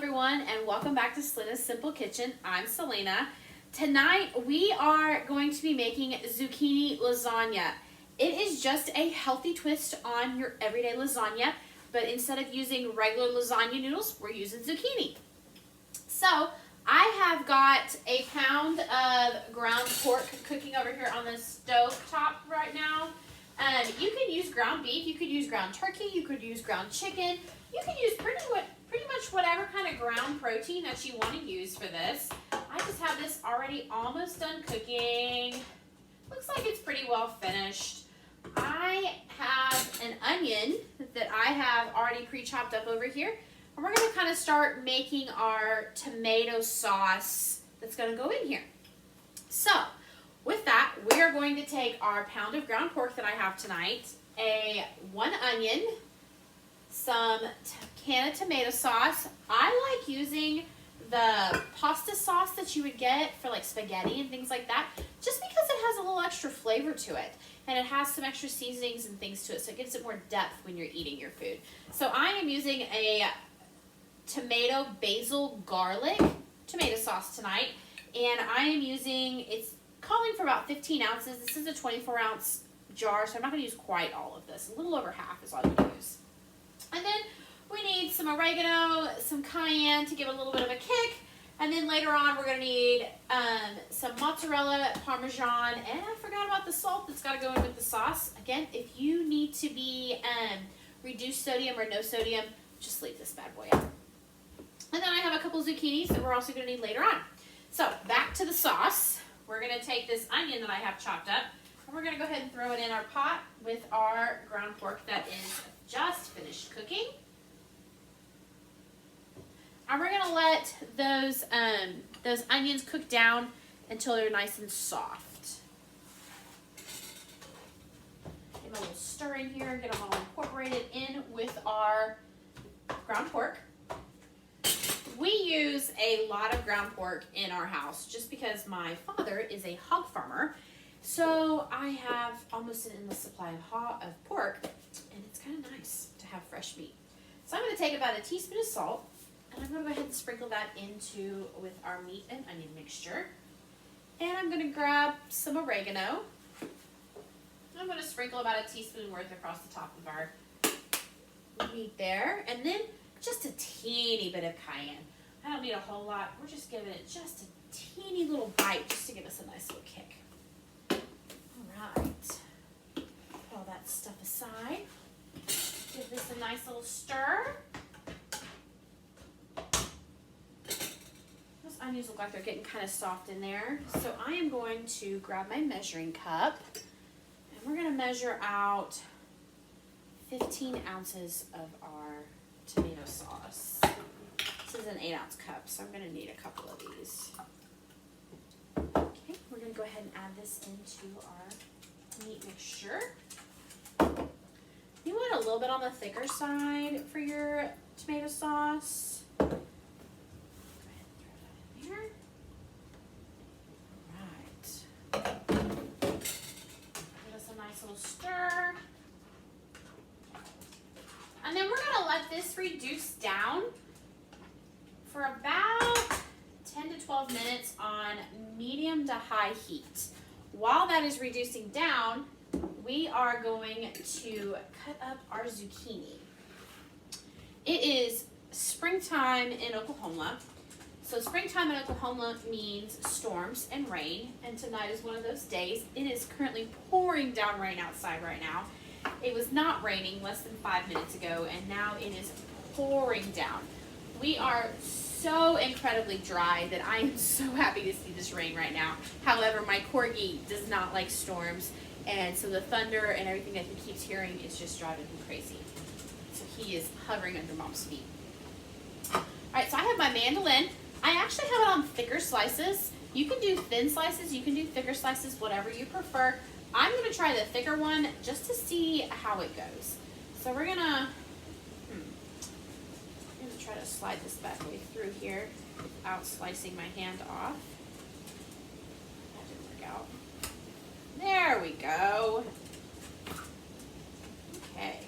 everyone, and welcome back to Selena's Simple Kitchen. I'm Selena. Tonight we are going to be making zucchini lasagna. It is just a healthy twist on your everyday lasagna, but instead of using regular lasagna noodles, we're using zucchini. So I have got a pound of ground pork cooking over here on the stove top right now. You can use ground beef, you could use ground turkey, you could use ground chicken. You can use pretty much whatever kind of ground protein that you want to use for this. I just have this already almost done cooking. Looks like it's pretty well finished. I have an onion that I have already pre-chopped up over here. And we're going to kind of start making our tomato sauce that's going to go in here. So, with that, we are going to take our pound of ground pork that I have tonight, one onion, some can of tomato sauce. I like using the pasta sauce that you would get for like spaghetti and things like that, just because it has a little extra flavor to it. And it has some extra seasonings and things to it, so it gives it more depth when you're eating your food. So I am using a tomato basil garlic tomato sauce tonight. And I am using, it's calling for about 15 ounces. This is a 24-ounce jar, so I'm not going to use quite all of this. A little over half is all I'm going to use. And then we need some oregano, some cayenne to give it a little bit of a kick. And then later on, we're going to need some mozzarella, parmesan, and I forgot about the salt that's got to go in with the sauce. Again, if you need to be reduced sodium or no sodium, just leave this bad boy out. And then I have a couple zucchinis that we're also going to need later on. So back to the sauce. We're going to take this onion that I have chopped up, and we're going to go ahead and throw it in our pot with our ground pork that is just finished cooking. And we're going to let those onions cook down until they're nice and soft. Give them a little stir in here, get them all incorporated in with our ground pork. We use a lot of ground pork in our house just because my father is a hog farmer. So I have almost an endless supply of pork, and it's kind of nice to have fresh meat. So I'm going to take about a teaspoon of salt, and I'm going to go ahead and sprinkle that into with our meat and onion mixture. And I'm going to grab some oregano. I'm going to sprinkle about a teaspoon worth across the top of our meat there. And then just a teeny bit of cayenne. I don't need a whole lot. We're just giving it just a teeny little bite just to give us a nice little kick. All right. Put all that stuff aside. Give this a nice little stir. Those onions look like they're getting kind of soft in there. So I am going to grab my measuring cup, and we're going to measure out 15 ounces of our tomato sauce. This is an 8-ounce cup, so I'm going to need a couple of these. Okay, we're going to go ahead and add this into our meat mixture. You want a little bit on the thicker side for your tomato sauce. Go ahead and throw that in there. All right. Give us a nice little stir. And then we're going to let this reduce down for about 10 to 12 minutes on medium to high heat. While that is reducing down, we are going to cut up our zucchini. It is springtime in Oklahoma. So springtime in Oklahoma means storms and rain, and tonight is one of those days. It is currently pouring down rain outside right now. It was not raining less than 5 minutes ago, and now it is pouring down. We are so incredibly dry that I am so happy to see this rain right now. However, my corgi does not like storms, and so the thunder and everything that he keeps hearing is just driving him crazy. So he is hovering under Mom's feet. All right, so I have my mandolin. I actually have it on thicker slices. You can do thin slices, you can do thicker slices, whatever you prefer. I'm going to try the thicker one just to see how it goes. So we're going to try to slide this back way through here without slicing my hand off. That didn't work out. There we go. Okay.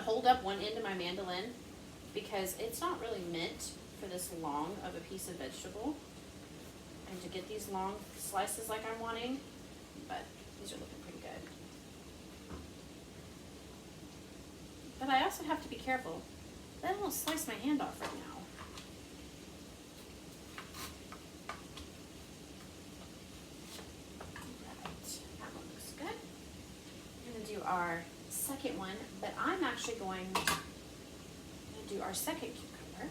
hold up one end of my mandolin because it's not really meant for this long of a piece of vegetable and to get these long slices like I'm wanting, but these are looking pretty good. But I also have to be careful that I don't slice my hand off right now. Our second one, but I'm actually going to do our second cucumber.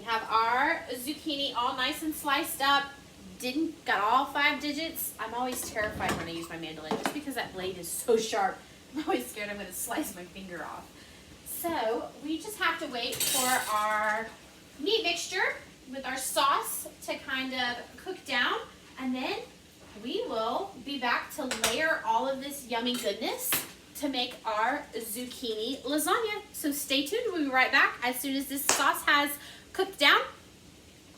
Have our zucchini all nice and sliced up. Didn't got all 5 digits. I'm always terrified when I use my mandolin just because that blade is so sharp. I'm always scared I'm going to slice my finger off. So we just have to wait for our meat mixture with our sauce to kind of cook down, and then we will be back to layer all of this yummy goodness to make our zucchini lasagna. So stay tuned. We'll be right back as soon as this sauce has cooked down.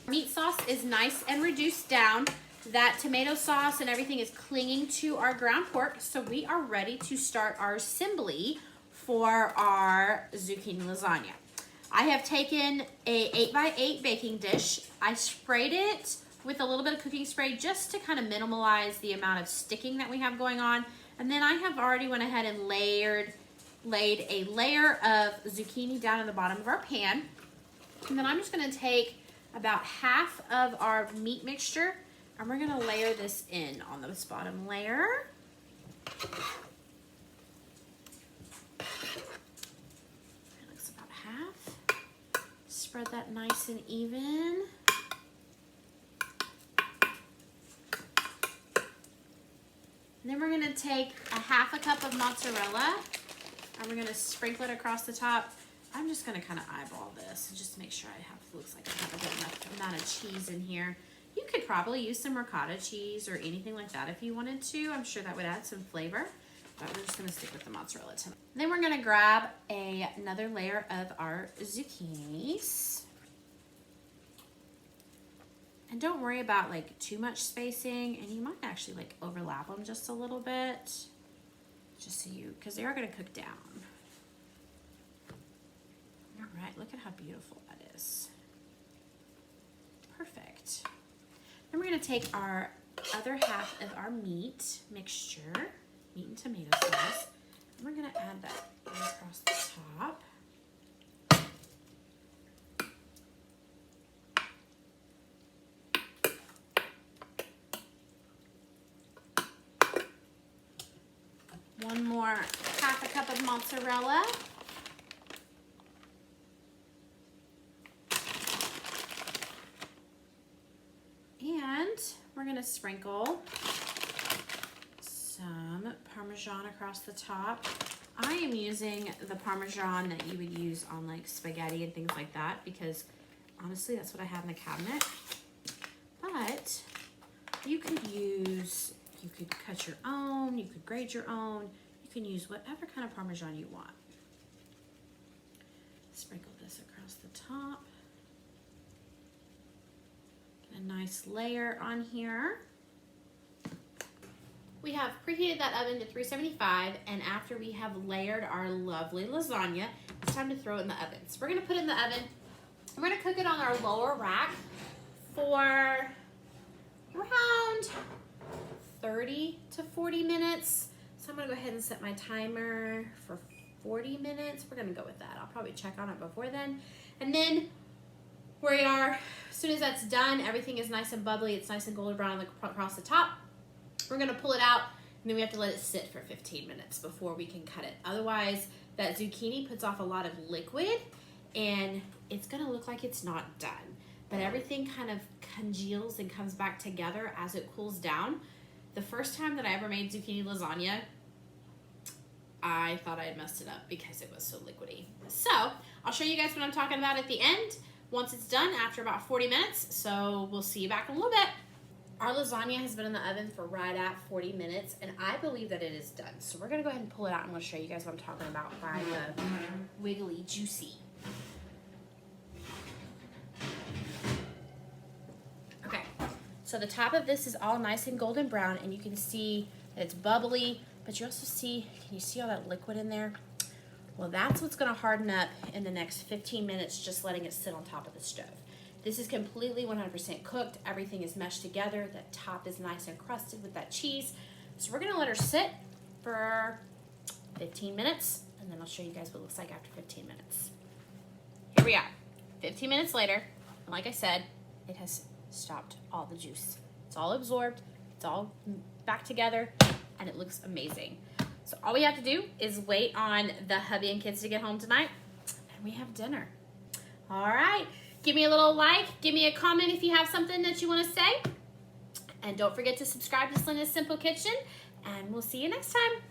Meat sauce is nice and reduced down. That tomato sauce and everything is clinging to our ground pork. So we are ready to start our assembly for our zucchini lasagna. I have taken a 8x8 baking dish. I sprayed it with a little bit of cooking spray just to kind of minimize the amount of sticking that we have going on. And then I have already went ahead and laid a layer of zucchini down in the bottom of our pan. And then I'm just going to take about half of our meat mixture and we're going to layer this in on this bottom layer. That looks about half. Spread that nice and even. And then we're going to take a half a cup of mozzarella and we're going to sprinkle it across the top. I'm just going to kind of eyeball this and just make sure looks like I have a good enough amount of cheese in here. You could probably use some ricotta cheese or anything like that if you wanted to. I'm sure that would add some flavor, but we're just going to stick with the mozzarella tonight. Then we're going to grab another layer of our zucchinis. And don't worry about like too much spacing, and you might actually like overlap them just a little bit, just so because they are going to cook down. All right, look at how beautiful that is. Perfect. Then we're going to take our other half of our meat mixture, meat and tomato sauce, and we're going to add that across the top. One more half a cup of mozzarella. And we're going to sprinkle some Parmesan across the top. I am using the Parmesan that you would use on like spaghetti and things like that because honestly that's what I have in the cabinet. But you could cut your own, you could grate your own, you can use whatever kind of Parmesan you want. Sprinkle this across the top. Get a nice layer on here. We have preheated that oven to 375, and after we have layered our lovely lasagna, it's time to throw it in the oven. So we're gonna put it in the oven. We're gonna cook it on our lower rack for around 30 to 40 minutes. So I'm gonna go ahead and set my timer for 40 minutes. We're gonna go with that. I'll probably check on it before then. And then where we are, as soon as that's done, everything is nice and bubbly. It's nice and golden brown across the top. We're gonna pull it out, and then we have to let it sit for 15 minutes before we can cut it. Otherwise, that zucchini puts off a lot of liquid, and it's gonna look like it's not done. But everything kind of congeals and comes back together as it cools down. The first time that I ever made zucchini lasagna, I thought I had messed it up because it was so liquidy. So I'll show you guys what I'm talking about at the end once it's done after about 40 minutes. So we'll see you back in a little bit. Our lasagna has been in the oven for right at 40 minutes, and I believe that it is done. So we're gonna go ahead and pull it out, and I'm gonna show you guys what I'm talking about by the wiggly juicy. Okay, so the top of this is all nice and golden brown, and you can see that it's bubbly, but you also see, can you see all that liquid in there? Well, that's what's gonna harden up in the next 15 minutes, just letting it sit on top of the stove. This is completely 100% cooked. Everything is meshed together. The top is nice and crusted with that cheese. So we're gonna let her sit for 15 minutes, and then I'll show you guys what it looks like after 15 minutes. Here we are, 15 minutes later. And like I said, it has stopped all the juice. It's all absorbed, it's all back together, and it looks amazing. So all we have to do is wait on the hubby and kids to get home tonight, and we have dinner. All right. Give me a little like, give me a comment if you have something that you want to say. And don't forget to subscribe to Selena's Simple Kitchen, and we'll see you next time.